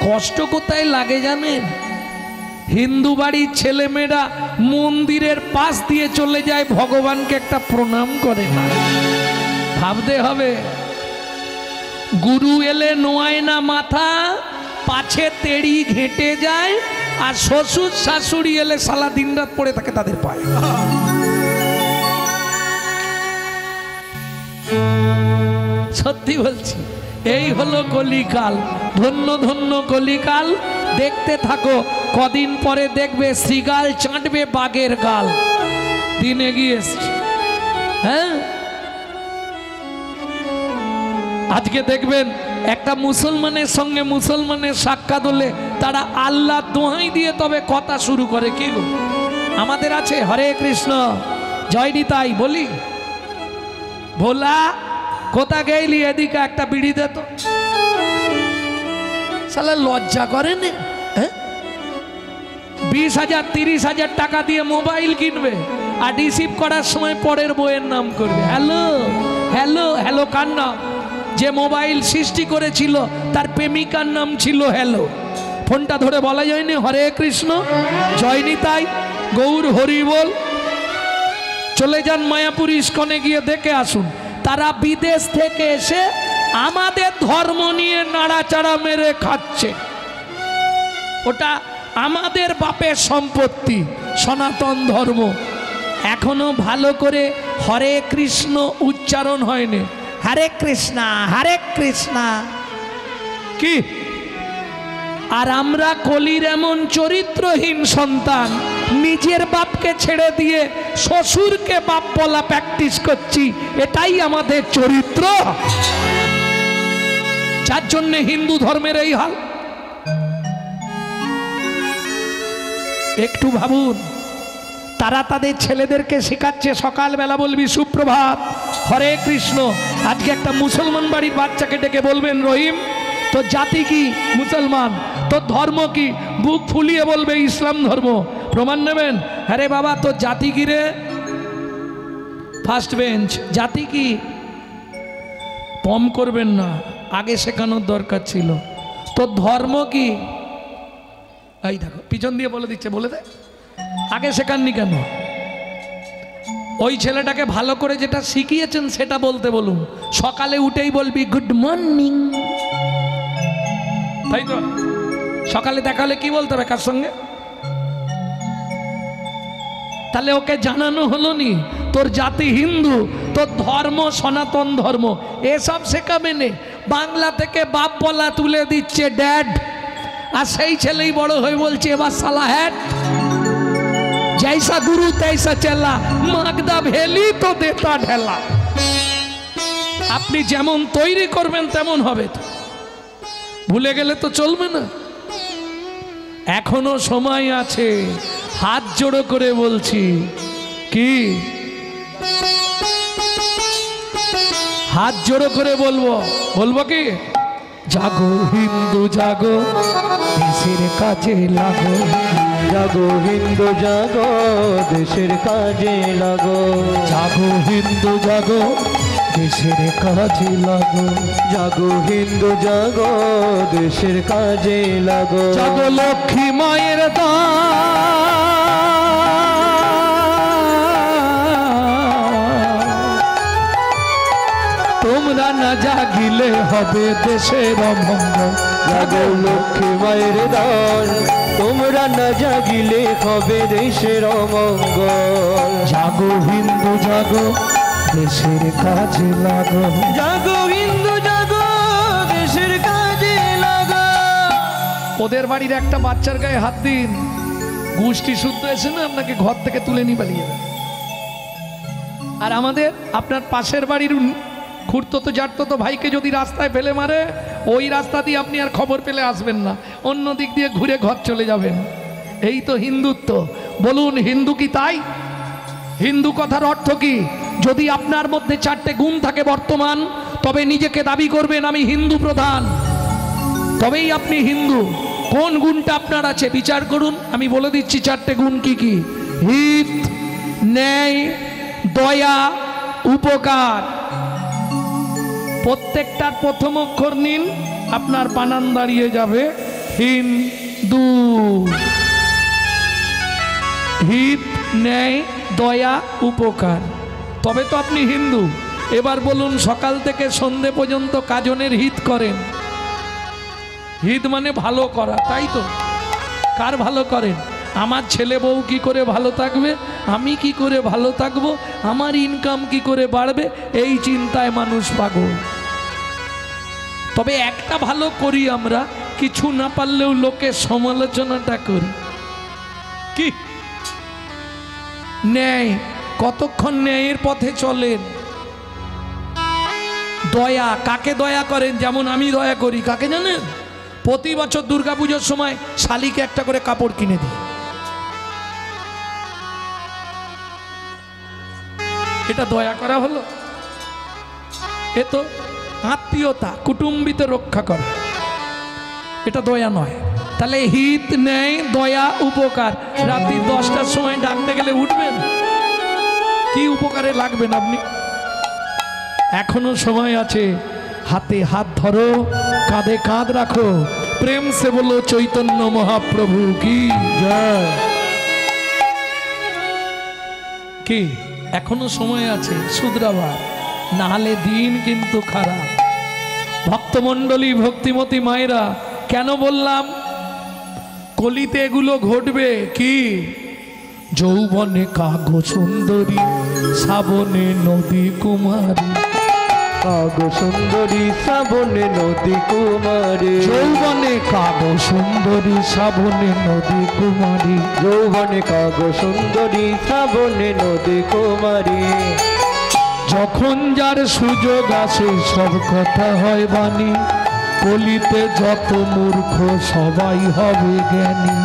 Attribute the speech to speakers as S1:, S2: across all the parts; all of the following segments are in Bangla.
S1: কষ্ট কোথায় লাগে জানেন? হিন্দু বাড়ির ছেলেমেয়েরা মন্দিরের পাশ দিয়ে চলে যায়, ভগবানকে একটা প্রণাম করে না। ভাবতে হবে, গুরু এলে নোয়ায় না মাথা, পাছে তেড়ি ঘেঁটে যায়, আর শ্বশুর শাশুড়ি এলে সারা দিন রাত পড়ে থাকে তাদের পায়ে। সত্যি বলছি, এই হলো কলিকাল। ধন্য ধন্য কলিকাল। দেখতে থাকো, কদিন পরে দেখবে শ্রীগাল চাটবে বাঘের গাল। দিন এগিয়ে এসছে। হ্যাঁ, আজকে দেখবেন একটা মুসলমানের সঙ্গে মুসলমানের সাক্ষাৎ হলে তারা আল্লাহ দোহাই দিয়ে তবে কথা শুরু করে। কি গো, আমাদের আছে হরে কৃষ্ণ জয় নিতাই বলি, ভোলা কোথা গেলি, এদিকে একটা বিড়ি দে তো। শালা লজ্জা করে না? 20,000 30,000 টাকা দিয়ে মোবাইল কিনবে, আর রিসিভ করার সময় পরের বইয়ের নাম করবে। হ্যালো হ্যালো হ্যালো কার নাম? যে মোবাইল সৃষ্টি করেছিল তার প্রেমিকার নাম ছিল হ্যালো। ফোনটা ধরে বলা যায়নি হরে কৃষ্ণ জয় নিতাই গৌর হরি বল। চলে যান মায়াপুর ইস্কনে, গিয়ে দেখে আসুন, তারা বিদেশ থেকে এসে আমাদের ধর্ম নিয়ে নাড়াচাড়া মেরে খাচ্ছে। ওটা আমাদের বাপের সম্পত্তি, সনাতন ধর্ম। এখনো ভালো করে হরে কৃষ্ণ উচ্চারণ হয়নি। হরে কৃষ্ণা হরে কৃষ্ণা কি? আর আমরা কলির এমন চরিত্রহীন সন্তান, নিজের বাপকে ছেড়ে দিয়ে শ্বশুরকে বাপ বলা প্র্যাকটিস করছি। এটাই আমাদের চরিত্র, যার জন্য হিন্দু ধর্মের এই হাল। একটু ভাবুন, তারা তাদের ছেলেদেরকে শেখাচ্ছে সকালবেলা বলবি সুপ্রভাত হরে কৃষ্ণ। আজকে একটা মুসলমান বাড়ির বাচ্চাকে ডেকে বলবেন রহিম তোর জাতি কি? মুসলমান। তোর ধর্ম কি? বুক ফুলিয়ে বলবে ইসলাম ধর্ম। প্রমাণ নেবেন? আরে বাবা তোর জাতি কি রে? First bench. জাতি কি? পম করবেন না, আগে শেখানোর দরকার ছিল। তোর ধর্ম কি? এই দেখো পিছন দিয়ে বলে দিচ্ছে, বলে দে, আগে শেখাননি কেন? ওই ছেলেটাকে ভালো করে যেটা শিখিয়েছেন সেটা বলতে বলুন। সকালে উঠেই বলবি গুড মর্নিং, তাই তো? সকালে দেখালে কি বলতে হবে কার সঙ্গে? তাহলে ওকে জানানো হলো নি তোর জাতি হিন্দু, তোর ধর্ম সনাতন ধর্ম, এসব শেখাবে নে। বাংলা থেকে বাপ বলা তুলে দিচ্ছে ড্যাড, আর সেই ছেলেই বড় হয়ে বলছে এবার সালা হ্যাট। जैसा गुरु तैसा चला, मागदा भेली तो देता ढेला। আপনি যেমন তৈরি করবেন তেমন হবে। তো ভুলে গেলে তো চলবে না। এখনো সময় আছে, হাত জোড়ো করে বলছি। কি হাত জোড়ো করে বলবো? বলবো কি? জাগো হিন্দু জাগো, দেশের কাজে লাগো।
S2: জাগো হিন্দু জাগো, দেশের কাজে লাগো।
S1: জাগো হিন্দু জাগো, দেশের কাজে লাগো।
S2: জাগো হিন্দু জাগো, দেশের কাজে লাগো।
S1: জাগো লক্ষ্মী মায়ের তোমরা না জাগিলে হবে দেশের অমঙ্গল।
S2: জাগো লক্ষ্মী মায়ের দান, তোমরা না জাগিলে হবে দেশের অমঙ্গল।
S1: জাগো হিন্দু জাগো, দেশের কাজে লাগো।
S2: জাগো হিন্দু জাগো, দেশের কাজে লাগো।
S1: ওদের বাড়ির একটা বাচ্চার গায়ে হাত দিন, গোষ্ঠী শুদ্ধ এসে না আপনাকে ঘর থেকে তুলে নিয়ে পালিয়ে যাবে। আর আমাদের আপনার পাশের বাড়ির খুঁড়তো জাটতো ভাইকে যদি রাস্তায় ফেলে মারে, ওই রাস্তা দিয়ে আপনি আর খবর পেলে আসবেন না, অন্য দিক দিয়ে ঘুরে ঘর চলে যাবেন। এই তো হিন্দুত্ব। বলুন হিন্দু কি তাই? হিন্দু কথার অর্থ কি? যদি আপনার মধ্যে 4টে গুণ থাকে বর্তমান, তবে নিজেকে দাবি করবেন আমি হিন্দু প্রধান, তবেই আপনি হিন্দু। কোন গুণটা আপনার আছে বিচার করুন। আমি বলে দিচ্ছি 4টে গুণ কি কি। হিত, ন্যায়, দয়া, উপকার। প্রত্যেকটার প্রথম অক্ষর নিন, আপনার বানান দাঁড়িয়ে যাবে হিন্দু। হিত, ন্যায়, দয়া, উপকার, তবে তো আপনি হিন্দু। এবার বলুন, সকাল থেকে সন্ধে পর্যন্ত কাজনের হিত করেন। হিত মানে ভালো করা, তাই তো? কার ভালো করেন? আমার ছেলে বউ কি করে ভালো থাকবে, আমি কি করে ভালো থাকবো, আমার ইনকাম কি করে বাড়বে, এই চিন্তায় মানুষ পাগল। তবে একটা ভালো করি আমরা, কিছু না পারলেও লোকের সমালোচনাটা করি। কি ন্যায়, কতক্ষণ ন্যায়ের পথে চলেন। দয়া, কাকে দয়া করেন? যেমন আমি দয়া করি, কাকে জানেন? প্রতি বছর দুর্গাপুজোর সময় শালিকে একটা করে কাপড় কিনে দিই। এটা দয়া করা হলো? এ তো আত্মীয়তা, কুটুম্বিতে রক্ষা করা, এটা দয়া নয়। তাহলে হিত, ন্যায়, দয়া, উপকার, রাত্রি 10টার সময় ডাকতে গেলে উঠবেন? কি উপকারে লাগবেন আপনি? এখনো সময় আছে, হাতে হাত ধরো, কাঁধে কাঁধ রাখো, প্রেম সে বলো চৈতন্য মহাপ্রভু কি জয়। কি এখনো সময় আছে শুধরাবার, না হলে দিন কিন্তু খারাপ। ভক্তমণ্ডলী, ভক্তিমতী মায়েরা, কেন বললাম কলিতে এগুলো ঘটবে? কি যৌবনে কাগজ সুন্দরী, শ্রাবণে নদী কুমারী,
S2: কাগজ সুন্দরী শ্রাবণে নদী কুমারী,
S1: যৌবনে কাগজ সুন্দরী, শ্রাবণে নদী কুমারী,
S2: যৌবনে কাগজ সুন্দরী শ্রাবণে নদী কুমারী।
S1: যখন যার সুযোগ আসে সব কথা হয় বাণী, কলিতে যত মূর্খ সবাই হবে জ্ঞানী,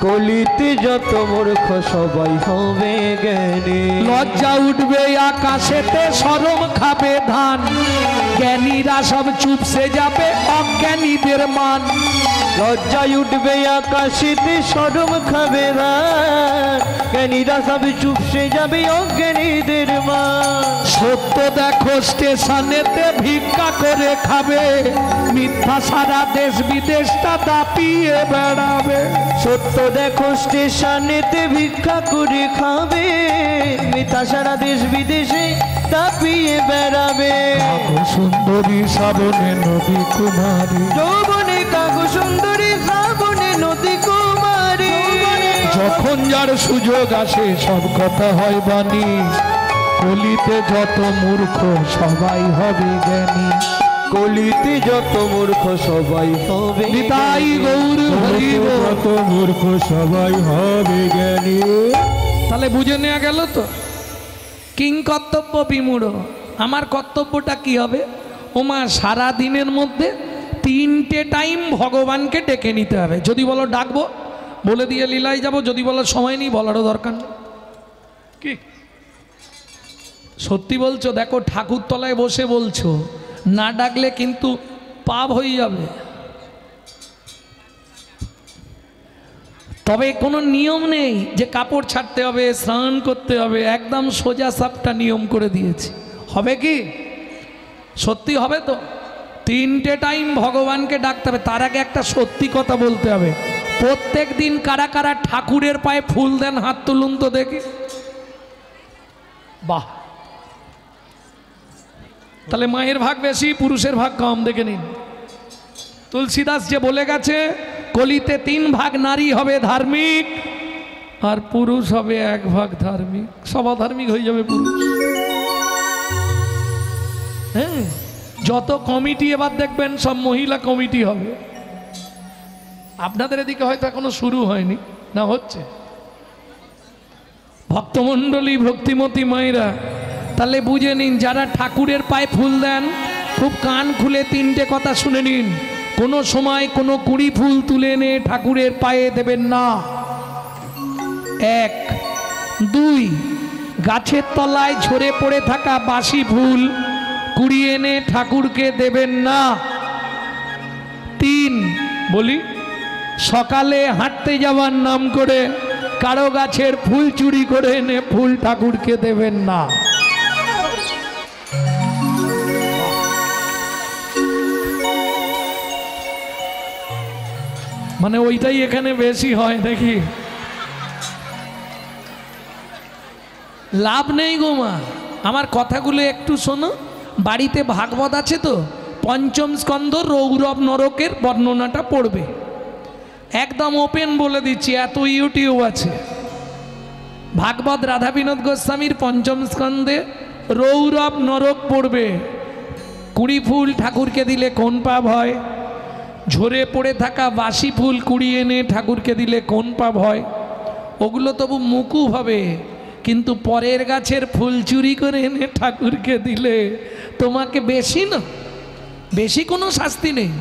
S2: কলিতে যত মূর্খ সবাই হবে জ্ঞানী।
S1: লজ্জা উঠবে আকাশেতে, শরম খাবে ধান, জ্ঞানীরা সব চুপসে যাবে, অজ্ঞানীদের মান।
S2: লজ্জায় উঠবে আকাশেতে, শরম খাবে ধান, জ্ঞানীরা সব চুপসে যাবে, অজ্ঞানীদের মান।
S1: সত্য দেখো স্টেশনেতে ভিক্ষা করে খাবে, মিথ্যা সারা দেশ বিদেশটা দাপিয়ে বেড়াবে।
S2: সত্য দেখো স্টেশনেতে ভিক্ষা করে খাবে, মিথ্যা সারা দেশ বিদেশে দাপিয়ে বেড়াবে।
S1: সুন্দরী শ্রাবণে নদী কুমারী,
S2: যৌবনে কাগজ সুন্দরী শ্রাবণে নদী কুমারী।
S1: যখন যার সুযোগ আসে সব কথা হয় বাণী, কলিতে যত মূর্খ সবাই হবে জ্ঞানী,
S2: কলিতে যত মূর্খ সবাই হবে
S1: নিতাই গৌর হরি বল।
S2: যত মূর্খ সবাই হবে জ্ঞানী।
S1: তাহলে বুঝে নেওয়া গেল তো কিং কর্তব্য বিমূঢ়। আমার কর্তব্যটা কি হবে? ওমা সারা দিনের মধ্যে 3টে টাইম ভগবানকে ডেকে নিতে হবে। যদি বলো ডাকবো, বলে দিয়ে লীলায় যাব। যদি বলো সময় নেই, বলারও দরকার নেই। কি সত্যি বলছো? দেখো ঠাকুরতলায় বসে বলছো, না ডাকলে কিন্তু পাপ হয়ে যাবে। তবে কোনো নিয়ম নেই যে কাপড় ছাড়তে হবে, স্নান করতে হবে, একদম সোজা সাপটা নিয়ম করে দিয়েছি। হবে কি? সত্যি হবে তো? 3টে টাইম ভগবানকে ডাকতে হবে। তার আগে একটা সত্যি কথা বলতে হবে। প্রত্যেক দিন কারা কারা ঠাকুরের পায়ে ফুল দেন? হাত তুলুন তো দেখি। বাহ, তাহলে মায়ের ভাগ বেশি, পুরুষের ভাগ কম। দেখে নিন, তুলসীদাস যে বলে গেছে, কলিতে 3 ভাগ নারী হবে ধার্মিক, আর পুরুষ হবে 1 ভাগ ধার্মিক। সবা ধার্মিক হয়ে যাবে পুরুষ। হ্যাঁ, যত কমিটি এবার দেখবেন সব মহিলা কমিটি হবে। আপনাদের এদিকে হয়তো এখনো শুরু হয়নি, না হচ্ছে? ভক্তমণ্ডলী, ভক্তিমতী মায়েরা, তাহলে বুঝে নিন, যারা ঠাকুরের পায়ে ফুল দেন খুব কান খুলে 3টে কথা শুনে নিন। কোনো সময় কোনো কুড়ি ফুল তুলে এনে ঠাকুরের পায়ে দেবেন না। 1, 2, গাছের তলায় ঝরে পড়ে থাকা বাসি ফুল কুড়িয়ে এনে ঠাকুরকে দেবেন না। 3, বলি, সকালে হাঁটতে যাওয়ার নাম করে কারো গাছের ফুল চুরি করে এনে ফুল ঠাকুরকে দেবেন না। মানে ওইটাই এখানে বেশি হয় দেখি। লাভ নেই গো মা, আমার কথাগুলো একটু শোনো। বাড়িতে ভাগবত আছে তো, পঞ্চম স্কন্ধ রৌরব নরকের বর্ণনাটা পড়বে। একদম ওপেন বলে দিচ্ছি, এত ইউটিউব আছে। ভাগবত রাধা বিনোদ গোস্বামীর পঞ্চম স্কন্ধে রৌরব নরক পড়বে। কুড়ি ফুল ঠাকুরকে দিলে কোন পাপ হয়, ঝরে পড়ে থাকা বাসি ফুল কুড়িয়ে এনে ঠাকুরকে দিলে কোন পাপ হয়, ওগুলো তবু মুকুব হবে। কিন্তু পরের গাছের ফুল চুরি করে এনে ঠাকুরকে দিলে তোমাকে বেশি না, বেশি কোনো শাস্তি নেই,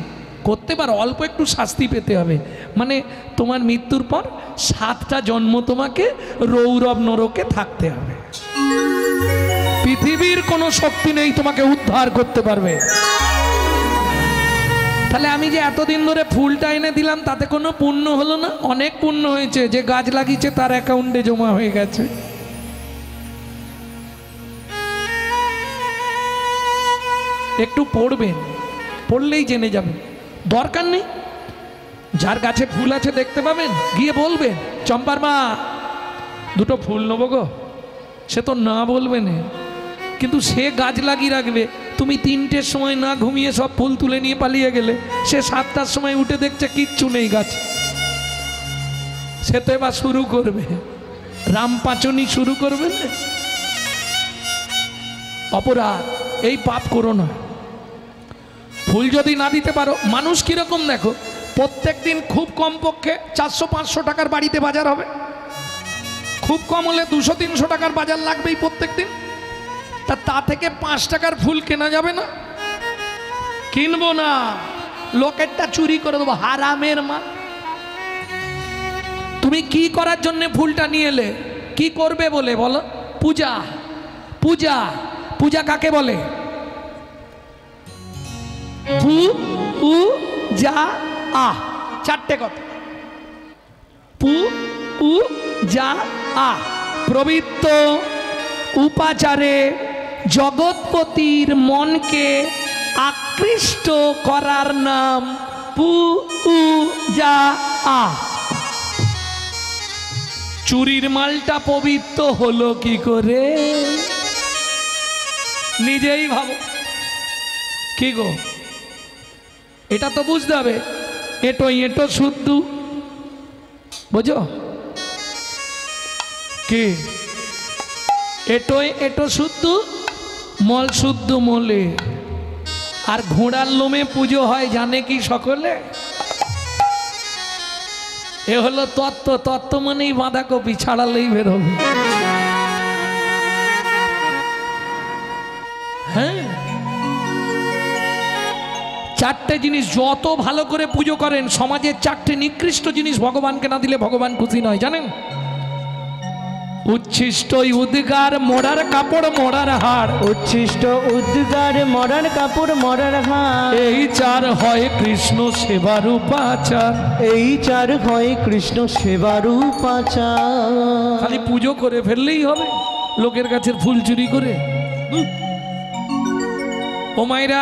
S1: করতে পারো, অল্প একটু শাস্তি পেতে হবে। মানে তোমার মৃত্যুর পর 7টা জন্ম তোমাকে রৌরব নরকে থাকতে হবে। পৃথিবীর কোনো শক্তি নেই তোমাকে উদ্ধার করতে পারবে। তাহলে আমি যে এতদিন ধরে ফুলটা এনে দিলাম তাতে কোনো পুণ্য হলো না? অনেক পুণ্য হয়েছে। যে গাছ লাগিয়েছে তার অ্যাকাউন্টে জমা হয়ে গেছে। একটু পড়বেন, পড়লেই জেনে যাবেন, দরকার নেই। যার গাছে ফুল আছে দেখতে পাবেন, গিয়ে বলবেন চম্পার মা 2টো ফুল নেবো গো, সে তো না বলবে না, কিন্তু সে গাছ লাগিয়ে রাখবে। তুমি 3টের সময় না ঘুমিয়ে সব ফুল তুলে নিয়ে পালিয়ে গেলে, সে 7টার সময় উঠে দেখছে কিচ্ছু নেই গাছ, সে তো এবার শুরু করবে রামপাচনি শুরু করবে না। অপরাধ, এই পাপ করো না। ফুল যদি না দিতে পারো, মানুষ কিরকম দেখো, প্রত্যেক দিন খুব কমপক্ষে 400-500 টাকার বাড়িতে বাজার হবে, খুব কম হলে 200-300 টাকার বাজার লাগবেই প্রত্যেক দিন। তা থেকে 5 টাকার ফুল কেনা যাবে না? কিনবো না, লোকেরটা চুরি করে দেবো, হারামের মা। তুমি কি করার জন্য ফুলটা নিয়ে এলে, কি করবে বলে বলো? পূজা। পূজা, পূজা কাকে বলে? পু উ যা আ, 4টে কথা। পু উ যা আ, প্রবৃত্ত উপাচারে জগৎপতির মনকে আকৃষ্ট করার নাম পু উ যা আ। চুরির মালটা পবিত্র হলো কি করে? নিজেই ভাবো। কি গো, এটা তো বুঝতে হবে। এটো এটো শুদ্ধ, বুঝো কি? এটো এটো শুদ্ধ, মল শুদ্ধ মলে। আর ঘোড়ার লোমে পুজো হয় জানে কি সকলে? এ হলো তত্ত্ব। তত্ত্ব মানেই বাঁধাকপি, ছাড়ালেই বেরোবে। হ্যাঁ, 4টে জিনিস যত ভালো করে পুজো করেন, সমাজের 4টে নিকৃষ্ট জিনিস ভগবানকে না দিলে ভগবান খুশি নয়, জানেন? উচ্ছিষ্ট উদ্গার, মোড়ার কাপড়, মোড়ার হাড়।
S2: উচ্ছিষ্ট উদ্গার, মরার কাপড়, মরার হাড়।
S1: এই 4 হয় কৃষ্ণ সেবার উপাচার।
S2: এই 4 হয় কৃষ্ণ সেবার উপাচার।
S1: খালি পুজো করে ফেললেই হবে, লোকের গাছের ফুল চুরি করে? ও মায়েরা,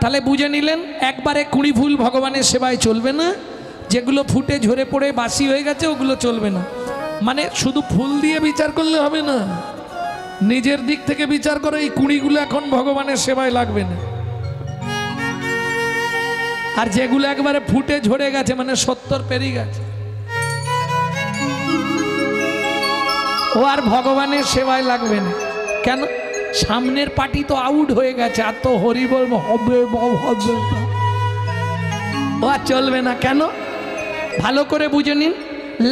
S1: তাহলে বুঝে নিলেন, একবারে 20 ফুল ভগবানের সেবায় চলবে না। যেগুলো ফুটে ঝরে পড়ে বাসি হয়ে গেছে ওগুলো চলবে না। মানে শুধু ফুল দিয়ে বিচার করলে হবে না, নিজের দিক থেকে বিচার করে এই 20গুলো এখন ভগবানের সেবায় লাগবে না। আর যেগুলো একবারে ফুটে ঝরে গেছে, মানে 70 পেরিয়ে গেছে, ও আর ভগবানের সেবায় লাগবে না। কেন? সামনের পার্টি তো আউট হয়ে গেছে, আর তো হরি বলবো হবে, ও আর চলবে না। কেন? ভালো করে বুঝে নিন।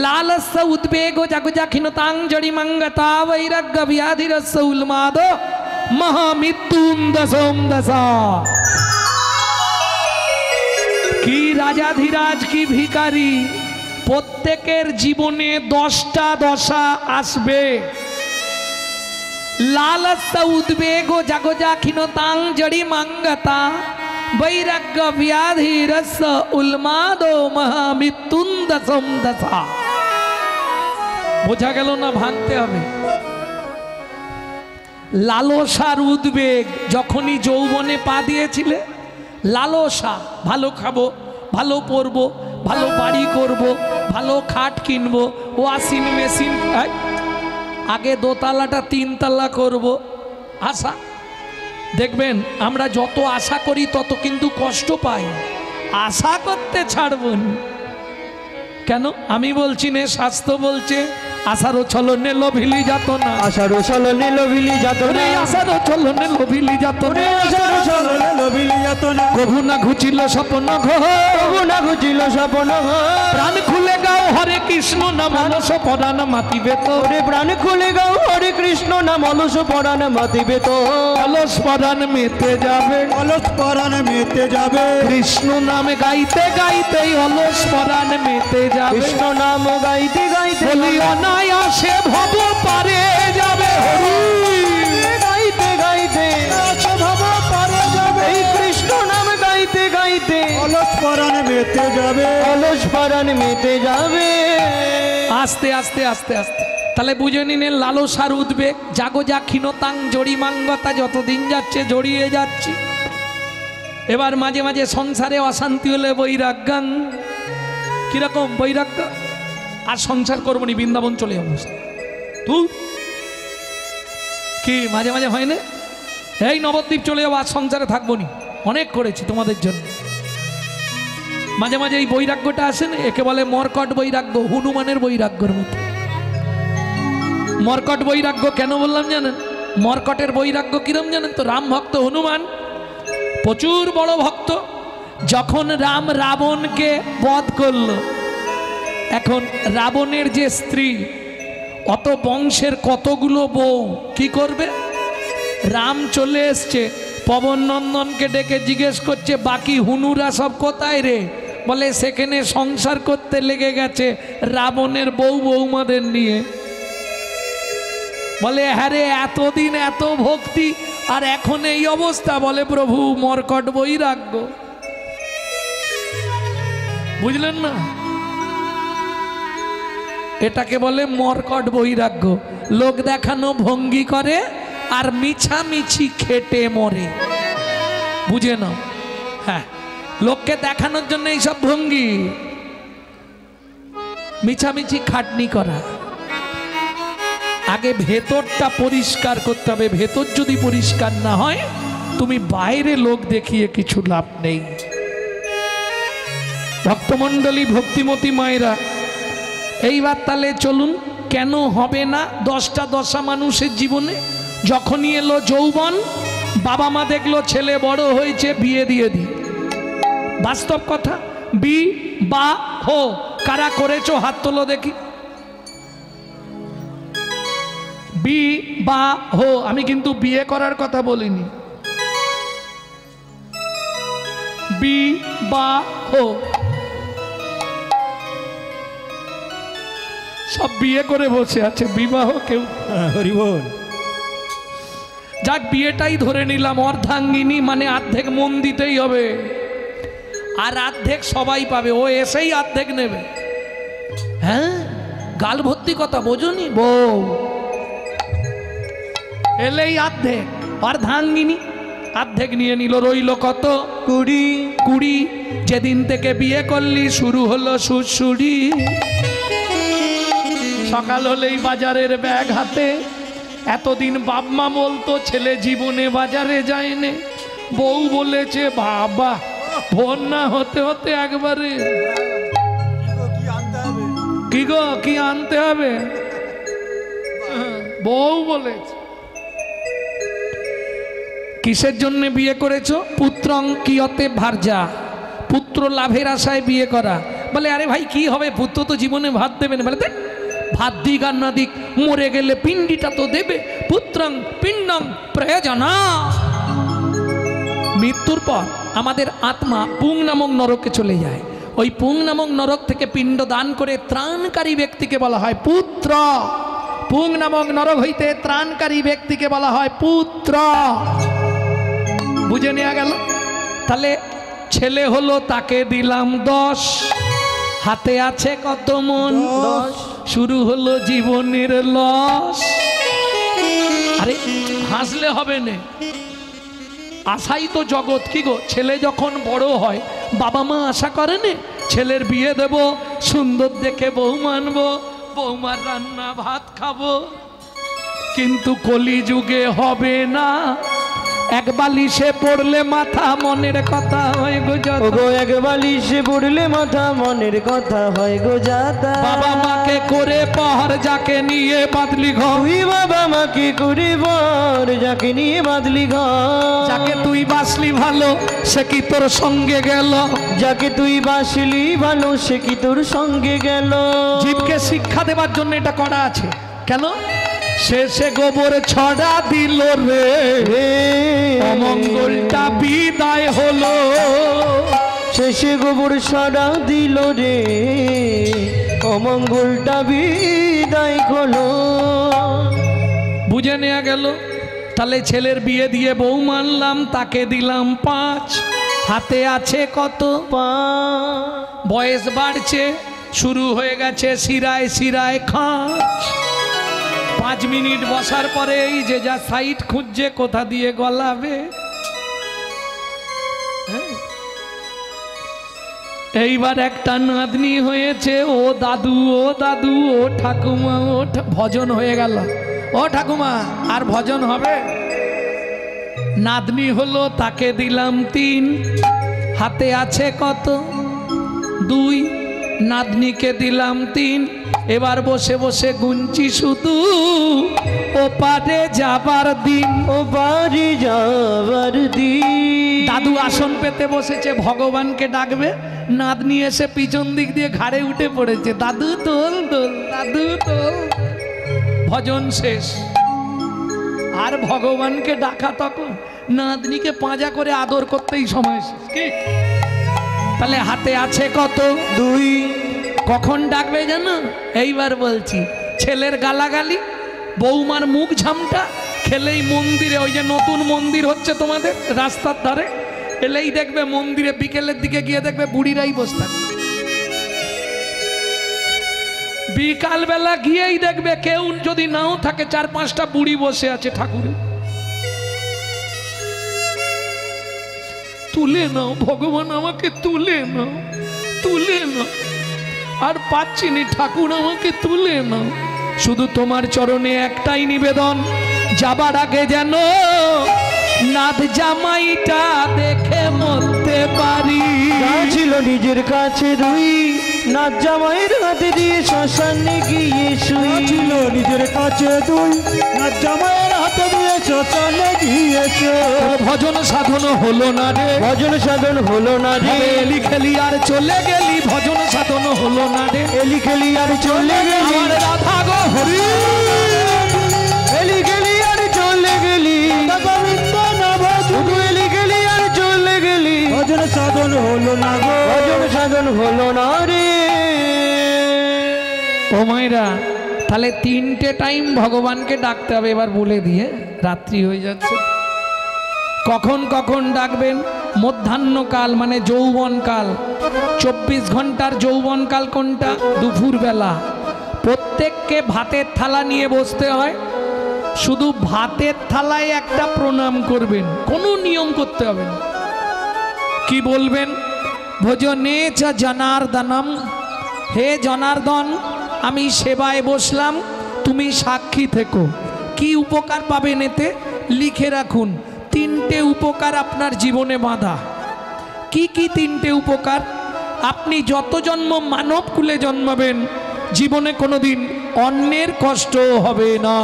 S1: লালস্য উদ্বেগ জাগজাখিনতাং জড়িমঙ্গতা বৈরাগ্য ব্যাধিরস্য উন্মাদ মহামৃত্যুম দশম দশা। কি রাজাধিরাজ, কি ভিখারি, প্রত্যেকের জীবনে 10টা দশা আসবে। লালস্য উদ্বেগ জাগজাখিনতাং জড়িমঙ্গতা বৈরাগ্য ব্যাধিরস্য উন্মাদ মহামৃত্যুম দশম দশা। বোঝা গেল না? ভাঙতে হবে। লালসার উদ্বেগ, যখনই যৌবনে পা দিয়েছিলে, লালসা, ভালো খাবো, ভালো পরবো, ভালো বাড়ি করব, ভালো খাট কিনবো, ওয়াশিং মেশিন, আগে দোতলাটা তিনতলা করব, আশা। দেখবেন আমরা যত আশা করি তত কিন্তু কষ্ট পাই। আশা করতে ছাড়বেন কেন? আমি বলছি না, শাস্ত্র বলছে আশারও ছলনে লোভিলি যাত না,
S2: আশারও ছলনে লোভিলি যাত না,
S1: আশারও ছলনে লোভিলি যাত না,
S2: আশারও ছলনে লোভিলি যাত না,
S1: কভু না ঘুচিল স্বপ্ন ঘর,
S2: কভু না ঘুচিল স্বপ্ন ঘর,
S1: প্রাণ খুলে গাও হরে কৃষ্ণ নাম অলস পরাণ মাতিবে তো,
S2: ওরে প্রাণ খুলে গাও হরে কৃষ্ণ নাম অলস পরাণ মাতিবে তো,
S1: অলস পরাণ মেতে যাবে,
S2: অলস পরাণ মেতে যাবে,
S1: কৃষ্ণ নাম গাইতে গাইতেই অলস পরাণ মেতে যাবে,
S2: কৃষ্ণ নাম গাইতে গাইতে
S1: বলি অনায়াসে ভব পারে যাবে,
S2: গাইতে গাইতে ভব পারে যাবে, এই কৃষ্ণ নাম গাইতে গাইতে অলস পরাণ মেতে যাবে, অলস পরাণ মেতে যাবে।
S1: আস্তে আস্তে আস্তে আস্তে তাহলে বুঝে নিলেন লালসার উদ্বেগ, জাগো যা ক্ষীণতাং জড়িমাঙ্গতা, যতদিন যাচ্ছে জড়িয়ে যাচ্ছি। এবার মাঝে মাঝে সংসারে অশান্তি হলে বৈরাগ্যাং, কিরকম বৈরাগ্য, আর সংসার করবো নি, বৃন্দাবন চলে যাবো। তুই কি মাঝে মাঝে হয় না, এই নবদ্বীপ চলে যাবো, আর সংসারে থাকবো নি, অনেক করেছি তোমাদের জন্য। মাঝে মাঝে এই বৈরাগ্যটা আসে না, একে বলে মর্কট বৈরাগ্য, হনুমানের বৈরাগ্যের মতো। মর্কট বৈরাগ্য কেন বললাম জানেন? মর্কটের বৈরাগ্য কিরম জানেন তো? রাম ভক্ত হনুমান প্রচুর বড় ভক্ত, যখন রাম রাবণকে বধ করলো, এখন রাবণের যে স্ত্রী, অত বংশের কতগুলো বউ, কি করবে? রাম চলে এসছে, পবন নন্দনকে ডেকে জিজ্ঞেস করছে বাকি হুনুরা সব কোথায় রে? বলে সেখানে সংসার করতে লেগে গেছে রাবণের বউ বৌমাদের নিয়ে। বলে হ্যাঁ রে, এতদিন এত ভক্তি আর এখন এই অবস্থা? বলে প্রভু মর্কট বৈরাগ্য। বুঝলেন না? এটাকে বলে মর্কট বৈরাগ্য। লোক দেখানো ভঙ্গি করে আর মিছামিছি খেটে মরে, বুঝে নাও। হ্যাঁ, লোককে দেখানোর জন্য এইসব ভঙ্গি, মিছামিছি খাটনি করা। আগে ভেতরটা পরিষ্কার করতে হবে, ভেতর যদি পরিষ্কার না হয় তুমি বাইরে লোক দেখিয়ে কিছু লাভ নেই। ভক্তমণ্ডলী, ভক্তিমতী মায়েরা, এইবার তাহলে চলুন, কেন হবে না 10টা দশা মানুষের জীবনে? যখনই এলো যৌবন, বাবা মা দেখলো ছেলে বড় হয়েছে, বিয়ে দিয়ে দিই। বাস্তব কথা, বিবাহ কারা করেছো হাত তোলো দেখি। বিবাহ, আমি কিন্তু বিয়ে করার কথা বলিনি। বিবাহ, সব বিয়ে করে বসে আছে, বিবাহ কেউ।
S2: হরি বল।
S1: যাক, বিয়েটাই ধরে নিলাম। অর্ধাঙ্গিনী মানে অর্ধেক মন দিতেই হবে, আর অর্ধেক সবাই পাবে, ও এসেই অর্ধেক নেবে। হ্যাঁ, গাল ভর্তি কথা বোঝনি? বউ এলেই অর্ধেক, অর্ধাঙ্গিনী অর্ধেক নিয়ে নিল, রইল কত? 20। যেদিন থেকে বিয়ে করলি শুরু হলো সুরসুরি। সকাল হলেই বাজারের ব্যাগ হাতে। এতদিন বাপমা বলতো ছেলে জীবনে বাজারে যায়নি, বউ বলেছে বাবা ভোর না হতে হতে একবারে কি গো কি আনতে হবে, বউ বলেছে। কিসের জন্য বিয়ে করেছো? পুত্রং কিয়তে ভার্যা, পুত্র লাভের আশায় বিয়ে করা। বলে আরে ভাই কি হবে, পুত্র তো জীবনে ভাত দেবে না। বলে ভাত দিক আর না দিক, মরে গেলে পিণ্ডিটা তো দেবে। পুত্রং পিণ্ডং প্রয়োজনা, মৃত্যুর পর আমাদের আত্মা পুং নামক নরকে চলে যায়। ওই পুং নামক নরক থেকে পিণ্ড দান করে ত্রাণকারী ব্যক্তিকে বলা হয় পুত্র। পুং নামক নরক হইতে ত্রাণকারী ব্যক্তিকে বলা হয় পুত্র। বুঝে নেওয়া গেল? তাহলে ছেলে হলো, তাকে দিলাম 10, হাতে আছে কত মন? 10। শুরু হলো জীবনের লস। আরে হাসলে হবে না, আশাই তো জগৎ। কি গো, ছেলে যখন বড় হয় বাবা মা আশা করে না ছেলের বিয়ে দেব, সুন্দর দেখে বউ মানবো, বৌমার রান্না ভাত খাবো। কিন্তু কলিযুগে হবে না, এক বালিশে পড়লে মাথা মনের কথা হয় গো যত।
S2: ওগো এক বালিশে পড়লে মাথা মনের কথা হয় গো যাতা।
S1: বাবা মাকে করে পর যাকে নিয়ে বাদলি ঘর,
S2: তুই বাবা মাকে করে বর যাকে নিয়ে বাদলি ঘর।
S1: যাকে তুই বাসলি ভালো সে কি তোর সঙ্গে গেল,
S2: যাকে তুই বাসলি ভালো সে কি তোর সঙ্গে গেল।
S1: জীবকে শিক্ষা দেবার জন্য এটা করা আছে। কেন? শেষে গোবর ছড়া দিল রে, অমঙ্গলটা বিদায় হলো।
S2: শেষে গোবর ছড়া দিল রে, অমঙ্গলটা বিদায় হলো।
S1: বুঝে নেওয়া গেল। তাহলে ছেলের বিয়ে দিয়ে বউ মানলাম, তাকে দিলাম 5, হাতে আছে কত? বয়স বাড়ছে, শুরু হয়ে গেছে শিরায় শিরায় খাঁচ। 5 মিনিট বসার পরে এই যে যা সাইড খুঁজছে কোথা দিয়ে গলাবে। এইবার একটা নাতনি হয়েছে, ও দাদু ও দাদু ও ঠাকুমা ও ভজন হয়ে গেল। ও ঠাকুমা আর ভজন হবে? নাতনি হলো, তাকে দিলাম 3, হাতে আছে কত? 2, নাতনিকে দিলাম 3। এবার বসে বসে গুনছি শুধু, ও পারে যাবার দিন,
S2: ও পারে যাবার দিন।
S1: দাদু আসন পেতে বসেছে, ভগবানকে ডাকবে, নাতনি এসে পিছন দিক দিয়ে ঘাড়ে উঠে পড়েছে, দাদু তোল তোল, দাদু তোল। ভজন শেষ, আর ভগবানকে ডাকা তখন, নাতনিকে পাঁজা করে আদর করতেই সময় শেষ। কি? তাহলে হাতে আছে কত?
S2: 2।
S1: কখন ডাকবে জানো? এইবার বলছি, ছেলের গালাগালি, বৌমার মুখ ঝামটা খেলেই মন্দিরে, ওই যে নতুন মন্দির হচ্ছে তোমাদের রাস্তার ধারে, এলেই দেখবে মন্দিরে বিকেলের দিকে গিয়ে দেখবে বুড়িরাই বসে থাকে। বিকালবেলা গিয়েই দেখবে কেউ যদি নাও থাকে 4-5টা বুড়ি বসে আছে ঠাকুরে। তুলে নাও ভগবান, আমাকে তুলে নাও, তুলে নাও, আর পাচ্ছি নি ঠাকুর, আমাকে তুলে নাও। শুধু তোমার চরণে একটাই নিবেদন, যাবার আগে যেন নাথ জামাইটা দেখে মরতে পারি।
S2: ছিল নিজের কাছে 2, নাথ জামাইয়ের হাতে দিয়ে শ্মশানে গিয়ে শুই। ছিল নিজের কাছে 2, নাথ জামাইয়ের হাতে দিয়ে শ্মশানে গিয়েছে।
S1: ভজন সাধন হলো না রে,
S2: ভজন সাধন হলো না রে।
S1: এলি খেলি আর চলে গেলি, ভজন সাধন হলো না রে।
S2: এলি খেলি আর চলে গেলি,
S1: আমার রাধা গো হরি।
S2: এলি খেলি আর চলে গেলি, এলি খেলি আর চলে গেলি, ভজন সাধন হলো না গো, ভজন সাধন হলো না রে।
S1: ও মায়েরা, তাহলে 3টে টাইম ভগবানকে ডাকতে হবে। এবার বলে দিয়ে, রাত্রি হয়ে যাচ্ছে। কখন কখন ডাকবেন? মধ্যাহ্নকাল মানে যৌবনকাল, 24 ঘন্টার যৌবনকাল কোনটা? দুপুরবেলা। প্রত্যেককে ভাতের থালা নিয়ে বসতে হয়, শুধু ভাতের থালায় একটা প্রণাম করবেন, কোনো নিয়ম করতে হবে না। কি বলবেন? ভোজনে চ জনার্দনম, হে জনার্দন আমি সেবায় বসলাম, তুমি সাক্ষী থেকো। কি উপকার পাবেন এতে? লিখে রাখুন, 3টে উপকার আপনার জীবনে বাঁধা। কি কি 3টে উপকার? আপনি যত জন্ম মানব কুলে জন্মাবেন, জীবনে কোনোদিন অন্যের কষ্ট হবে না।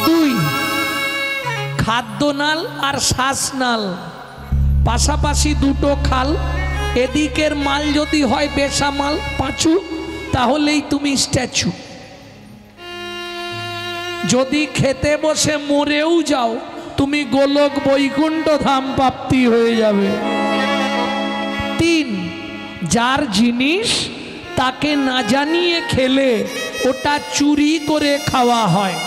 S1: 2, খাদ্যনাল আর শ্বাসনাল পাশাপাশি 2টো খাল। এদিকের মাল যদি হয় বেসামাল পাঁচু, তাহলেই তুমি স্ট্যাচু। যদি খেতে বসে মরেও যাও, তুমি গোলক বৈকুণ্ঠ ধাম প্রাপ্তি হয়ে যাবে। 3, যার জিনিস তাকে না জানিয়ে খেলে ওটা চুরি করে খাওয়া হয়,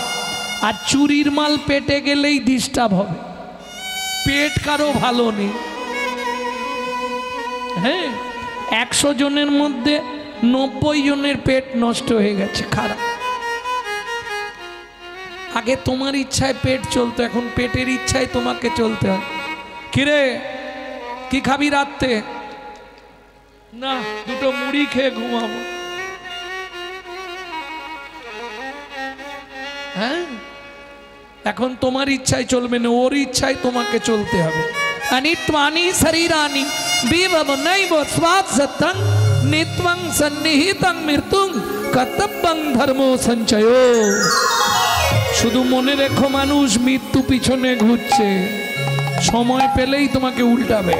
S1: আর চুরির মাল পেটে গেলেই ডিস্টার্ব হবে। পেট কারো ভালো নেই। হ্যাঁ, 100 জনের মধ্যে 90 জনের পেট নষ্ট হয়ে গেছে, খারাপ। আগে তোমার ইচ্ছায় পেট চলতো, এখন পেটের ইচ্ছায় তোমাকে চলতে হয়। কিরে কি খাবি রাত্রে? না, দুটো মুড়ি খেয়ে ঘুমাবো। হ্যাঁ, এখন তোমার ইচ্ছায় চলবে না, ওর ইচ্ছায় তোমাকে চলতে হবে। অনিত্বানি শরীরানি বিভব নৈব স্বাৎসত্যং নিত্যং সন্নিহিতং মৃত্যুং কর্তব্যং ধর্মো সঞ্চয়ো। শুধু মনে রেখো, মানুষ মৃত্যু পিছনে ঘুরছে, সময় পেলেই তোমাকে উল্টাবে।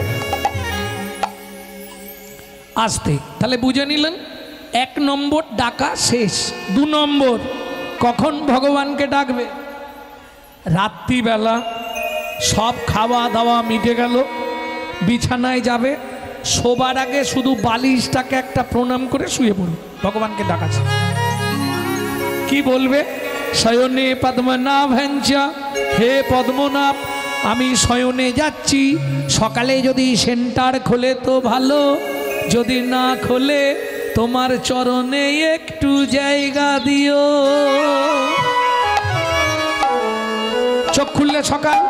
S1: আসতে তাহলে বুঝে নিলেন, 1 নম্বর ডাকা শেষ। 2 নম্বর, কখন ভগবানকে ডাকবে? রাত্রিবেলা সব খাওয়া দাওয়া মিটে গেল, বিছানায় যাবে, শোবার আগে শুধু বালিশটাকে একটা প্রণাম করে শুয়ে পড়ুন, ভগবানকে ডাকাচ্ছে। কি বলবে? শয়নে পদ্মনাভঞ্চ, হে পদ্মনাভ আমি শয়নে যাচ্ছি, সকালে যদি সেন্টার খোলে তো ভালো, যদি না খোলে তোমার চরণে একটু জায়গা দিও। চোখ খুললে সকাল,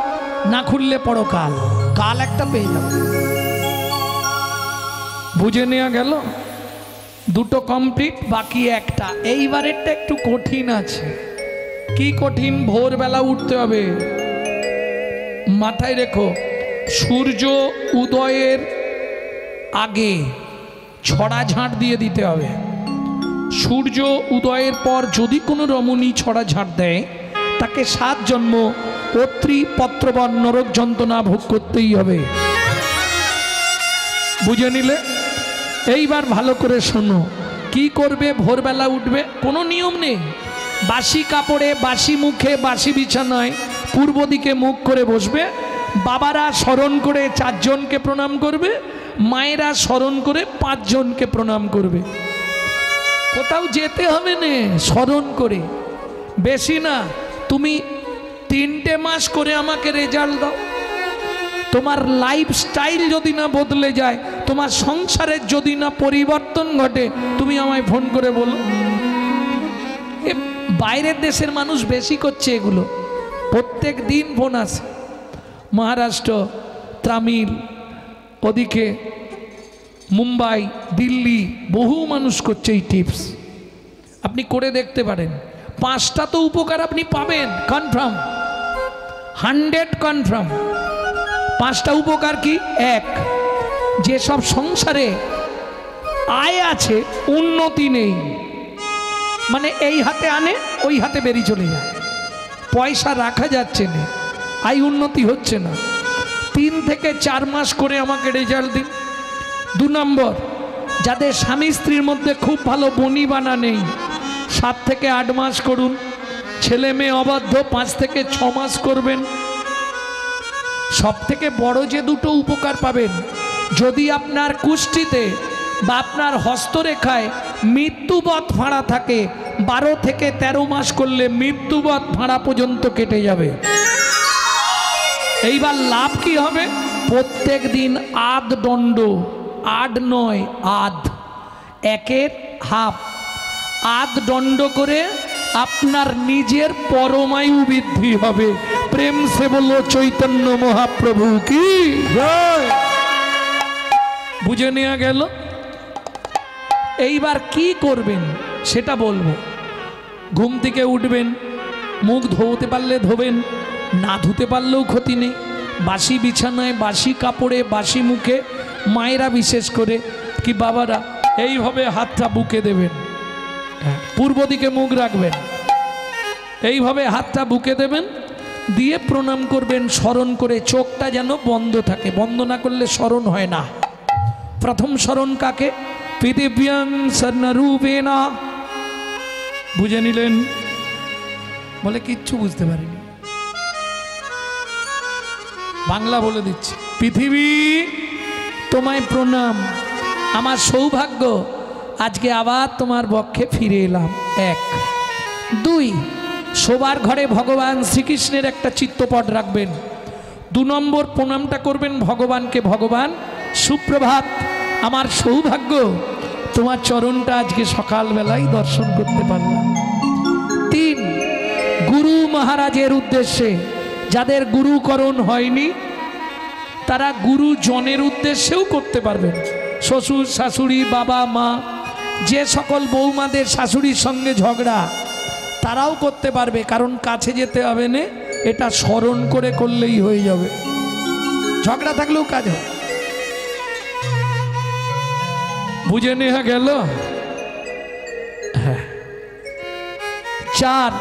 S1: না খুললে পরকাল, কাল একটা পেয়ে যাবে। বুঝে নেওয়া গেল? 2টো কমপ্লিট, বাকি একটা। এইবারেরটা একটু কঠিন আছে। কি কঠিন? ভোরবেলা উঠতে হবে। মাথায় রেখো, সূর্য উদয়ের আগে ছড়া ঝাঁট দিয়ে দিতে হবে। সূর্য উদয়ের পর যদি কোনো রমণী ছড়া ঝাঁট দেয়, তাকে 7 জন্ম অত্রি পত্রবন নরক যন্ত্রণা ভোগ করতেই হবে। বুঝে নিলে? এইবার ভালো করে শোনো, কি করবে? ভোরবেলা উঠবে, কোনো নিয়ম নেই। বাসি কাপড়ে, বাসি মুখে, বাসি বিছানায় পূর্ব দিকে মুখ করে বসবে। বাবারা স্মরণ করে 4 জনকে প্রণাম করবে, মায়েরা স্মরণ করে 5 জনকে প্রণাম করবে। কোথাও যেতে হবে না, স্মরণ করে। বেশি না, তুমি 3টে মাস করে আমাকে রেজাল্ট দাও। তোমার লাইফস্টাইল যদি না বদলে যায়, তোমার সংসারের যদি না পরিবর্তন ঘটে, তুমি আমায় ফোন করে বলো। বাইরের দেশের মানুষ বেশি করছে এগুলো, প্রত্যেক দিন ফোন আসে। মহারাষ্ট্র, তামিল, ওদিকে মুম্বাই, দিল্লি, বহু মানুষ করছে এই টিপস। আপনি করে দেখতে পারেন, 5টা তো উপকার আপনি পাবেন, কনফার্ম, 100 কনফার্ম। 5টা উপকার কি? 1, যেসব সংসারে আয় আছে উন্নতি নেই, মানে এই হাতে আনে ওই হাতে বেরিয়ে চলে যায়, পয়সা রাখা যাচ্ছে না, আয় উন্নতি হচ্ছে না, 3 থেকে 4 মাস করে আমাকে রেজাল্ট দিন। 2 নম্বর, যাদের স্বামী স্ত্রীর মধ্যে খুব ভালো বনিবানা নেই, 7 থেকে 8 মাস করুন। ছেলে মেয়ে অবাধ্য, 5 থেকে 6 মাস করবেন। সব থেকে বড় যে 2টো উপকার পাবেন, যদি আপনার কুষ্ঠিতে বা আপনার হস্তরেখায় মৃত্যুবৎ ফাঁড়া থাকে, 12 থেকে 13 মাস করলে মৃত্যুবৎ ফাঁড়া পর্যন্ত কেটে যাবে। এইবার লাভ কি হবে? প্রত্যেক দিন আধ দণ্ড, 8 নয় আধ, 1-এর হাফ, আধ দণ্ড করে আপনার নিজের পরমায়ু বৃদ্ধি হবে। প্রেম সে বলো চৈতন্য মহাপ্রভু কি জয়। বুঝে নেওয়া গেল? এইবার কি করবেন সেটা বলবো। ঘুম থেকে উঠবেন, মুখ ধোতে পারলে ধোবেন, না ধুতে পারলেও ক্ষতি নেই। বাসি বিছানায়, বাসি কাপড়ে, বাসি মুখে, মায়েরা বিশেষ করে কি বাবারা এইভাবে হাতটা বুকে দেবেন, পূর্ব দিকে মুখ রাখবেন, এইভাবে হাতটা বুকে দেবেন, দিয়ে প্রণাম করবেন স্মরণ করে। চোখটা যেন বন্ধ থাকে, বন্ধ না করলে স্মরণ হয় না। প্রথম স্মরণ কাকে? পৃথিব্যাং স্বর্ণরূপেণা। বুঝে নিলেন? বলে কিচ্ছু বুঝতে পারিনি, বাংলা বলে দিচ্ছি। পৃথিবী তোমায় প্রণাম, আমার সৌভাগ্য আজকে আবার তোমার বক্ষে ফিরে এলাম। 1, 2, শোবার ঘরে ভগবান শ্রীকৃষ্ণের একটা চিত্রপট রাখবেন। 2 নম্বর প্রণামটা করবেন ভগবানকে, ভগবান সুপ্রভাত, আমার সৌভাগ্য তোমার চরণটা আজকে সকালবেলায় দর্শন করতে পারলাম। 3, গুরু মহারাজের উদ্দেশ্যে, যাদের গুরুকরণ হয়নি তারা গুরুজনের উদ্দেশ্যেও করতে পারবেন। শ্বশুর শাশুড়ি বাবা মা, যে সকল বৌমাদের শাশুড়ির সঙ্গে ঝগড়া তারাও করতে পারবে, কারণ কাছে যেতে হবে না, এটা স্মরণ করে করলেই হয়ে যাবে। ঝগড়া থাকলেও কাজ হয়। বুঝে নেওয়া গেল। হ্যাঁ। 4,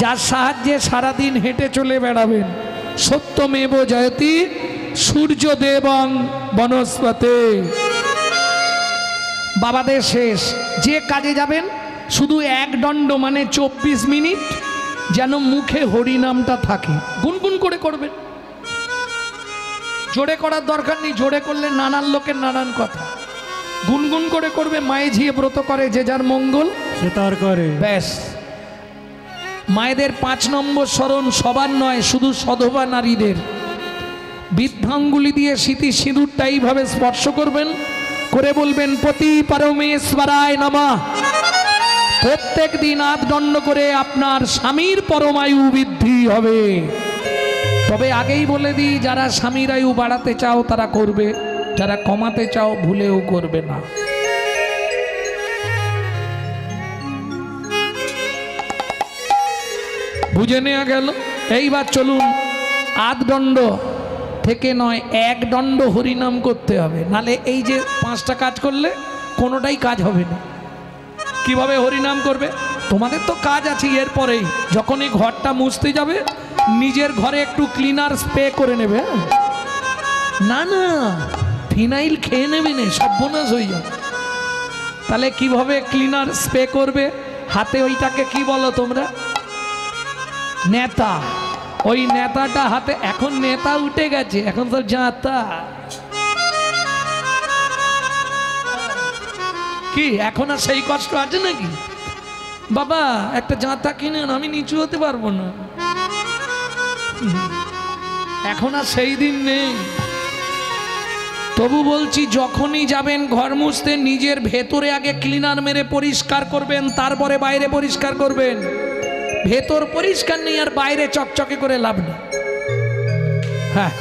S1: যার সাহায্যে সারাদিন হেঁটে চলে বেড়াবেন। সত্যমেব জয়তি সূর্যদেবং বনস্পতে। বাবাদের শেষ, যে কাজে যাবেন শুধু এক দণ্ড মানে 24 মিনিট যেন মুখে হরিনামটা থাকে, গুনগুন করে করবেন। জোরে করার দরকার নেই, জোরে করলে নানান লোকের নানান কথা। গুনগুন করে করবে। মায়ে ঝিয়ে ব্রত করে, যে যার মঙ্গল
S2: সে তার করে।
S1: ব্যাস। মায়েদের 5 নম্বর স্মরণ সবার নয়, শুধু সধবা নারীদের। বৃদ্ধাঙ্গুলি দিয়ে স্মৃতি সিঁদুরটা এইভাবে স্পর্শ করবেন, করে বলবেন পতি পরমেশ্বরায় নমঃ। প্রত্যেক দিন 8 দণ্ড করে আপনার স্বামীর পরমায়ু বৃদ্ধি হবে। তবে আগেই বলে দিই, যারা স্বামীর আয়ু বাড়াতে চাও তারা করবে, যারা কমাতে চাও ভুলেও করবে না। বুঝে নেওয়া গেল। এইবার চলুন, 8 দণ্ড থেকে নয় 1 দণ্ড হরিনাম করতে হবে, নালে এই যে 5টা কাজ করলে কোনোটাই কাজ হবে না। কিভাবে হরিনাম করবে? তোমাদের তো কাজ আছে এরপরেই, যখন এই ঘরটা মুছতে যাবে নিজের ঘরে একটু ক্লিনার স্প্রে করে নেবে। না না, ফিনাইল খেয়ে নেবে না, সর্বনাশ হয়ে যাবে। তাহলে কিভাবে ক্লিনার স্প্রে করবে? হাতে ওইটাকে কি বলো তোমরা? নেতা। ওই নেতাটা হাতে, এখন নেতা উঠে গেছে, এখন তো জাতা। কি এখন আর সেই কষ্ট আছে নাকি? বাবা একটা জাতা কিনেন, আমি নিচু হতে পারবো না। এখন আর সেই দিন নেই। তবু বলছি, যখনই যাবেন ঘর মুছতে নিজের ভেতরে আগে ক্লিনার মেরে পরিষ্কার করবেন, তারপরে বাইরে পরিষ্কার করবেন। ভেতর পরিষ্কার নেই আর বাইরে চকচকে করে লাভ নেই। হ্যাঁ,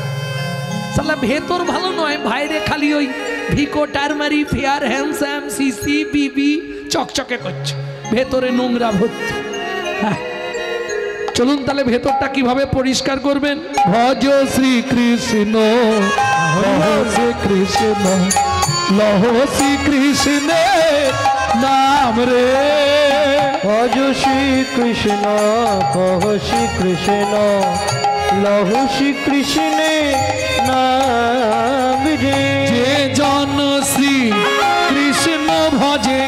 S1: সালা ভেতর ভালো নয়, বাইরে খালি ওই ভিকো টারমারি ফেয়ার হ্যান্ডসাম সিসি বিবি চকচকে করছে, ভেতরে নোংরা ভর্তি। হ্যাঁ, চলুন তাহলে ভেতরটা কিভাবে পরিষ্কার করবেন। ভজ শ্রীকৃষ্ণ শ্রীকৃষ্ণ লহ শ্রীকৃষ্ণ নাম রে।
S2: ভজ শ্রীকৃষ্ণ কহ শ্রীকৃষ্ণ লহ শ্রীকৃষ্ণ নাম রে।
S1: যে জন শ্রী কৃষ্ণ ভজে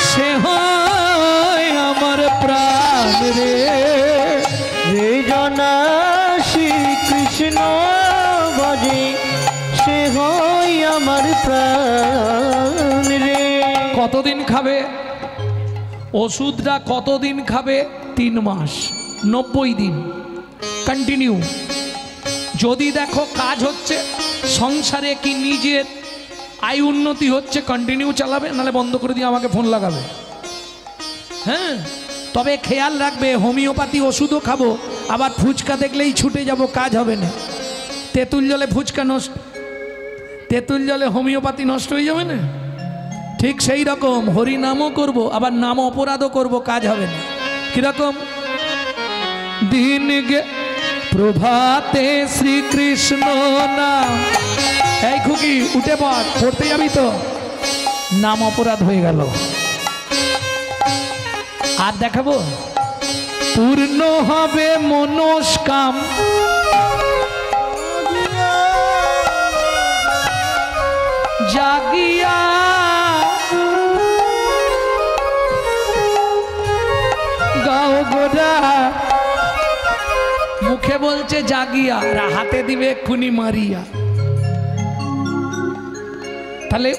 S1: সে হয় আমার প্রাণ রে।
S2: যে জনা শ্রীকৃষ্ণ ভজে সে হয় আমার প্রাণ রে।
S1: কতদিন খাবে ওষুধটা? কতদিন খাবে? 3 মাস, 90 দিন কন্টিনিউ। যদি দেখো কাজ হচ্ছে সংসারে, কি নিজের আয় উন্নতি হচ্ছে, কন্টিনিউ চালাবে, নালে বন্ধ করে দিয়ে আমাকে ফোন লাগাবে। হ্যাঁ, তবে খেয়াল রাখবে, হোমিওপ্যাথি ওষুধও খাবো, আবার ফুচকা দেখলেই ছুটে যাব, কাজ হবে না। তেঁতুল জলে ফুচকা নষ্ট, তেঁতুল জলে হোমিওপ্যাথি নষ্ট হয়ে যাবে না। ঠিক সেই রকম হরিনামও করব, আবার নাম অপরাধও করব, কাজ হবে না। কিরকম? দিন গে প্রভাতে শ্রীকৃষ্ণ নাম। এই খুকি উঠে পড়, পড়তে যাবি তো? নাম অপরাধ হয়ে গেল। আর দেখাবো, পূর্ণ হবে মনস্কাম জাগিয়া গাও গোরা। মুখে বলছে জাগিয়া, আর হাতে দিবে এক্ষুনি মারিয়া। তাহলে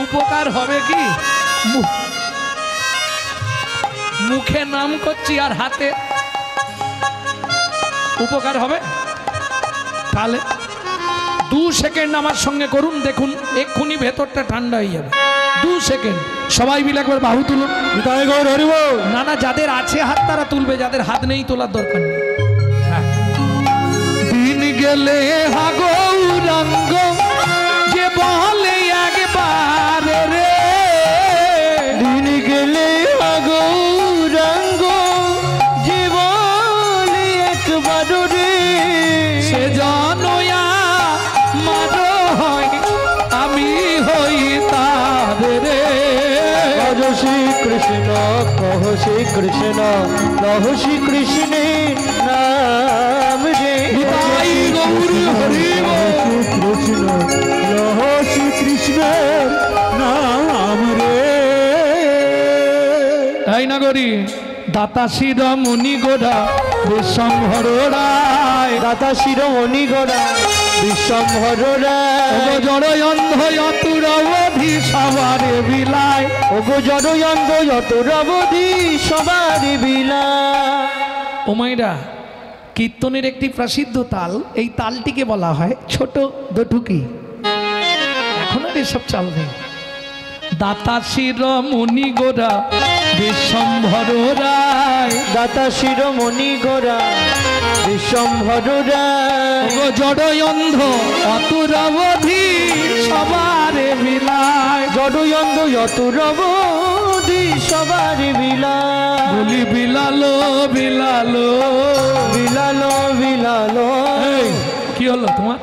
S1: উপকার হবে কি? মুখে নাম করছি আর হাতে উপকার হবে। তাহলে 2 সেকেন্ড আমার সঙ্গে করুন, দেখুন এক্ষুনি ভেতরটা ঠান্ডা হয়ে যাবে। 2 সেকেন্ড সবাই মিলে একবার বাহু তুলুন।
S2: নিতাই গৌর হরিবল।
S1: না না, যাদের আছে হাত তারা তুলবে, যাদের হাত নেই তোলার দরকার নেই। হ্যাঁ। দিন গেলে হা গৌরাঙ্গ যে বলে একবার রে,
S2: দিন গেলে গৌরাঙ্গ জীবন একবার রে,
S1: সে জনয়া মারো হয় আমি হই তার রে।
S2: কহ শ্রী কৃষ্ণ, কহ শ্রী কৃষ্ণ, লহ শ্রী কৃষ্ণের নাম রে।
S1: নিতাই গৌর হরিবল।
S2: কৃষ্ণ লহ শ্রী কৃষ্ণের নাম রে।
S1: এই নগরী দাতা শির মুনি গোড়া বিশ্বম্ভর রায়,
S2: দাতা শিরোমণি গোড়া বিশ্বম্ভর রায়,
S1: জড় অন্ধ অতুরবধি সবারে বিলায়।
S2: ওগো জড়য়ন্দ যতরবধি সবার বিলায়।
S1: ও মাইরা, কীর্তনের একটি প্রসিদ্ধ তাল, এই তালটিকে বলা হয় ছোট দটুকি। এখন আর এসব চাল নেই। দাতা শির মুনি গোড়া বিশ্বম্ভর রায়,
S2: দাতা শিরোমণি গোড়া বিশ্বম্ভর রায়,
S1: ও জড় অন্ধ অতুরবধি সবারে বিলায়।
S2: জড়য়ন্দ যতরবধি সবার বিলায়।
S1: বলি বিলালো বিলালো।
S2: বিলালো বিলালো।
S1: এই, কি হলো তোমার?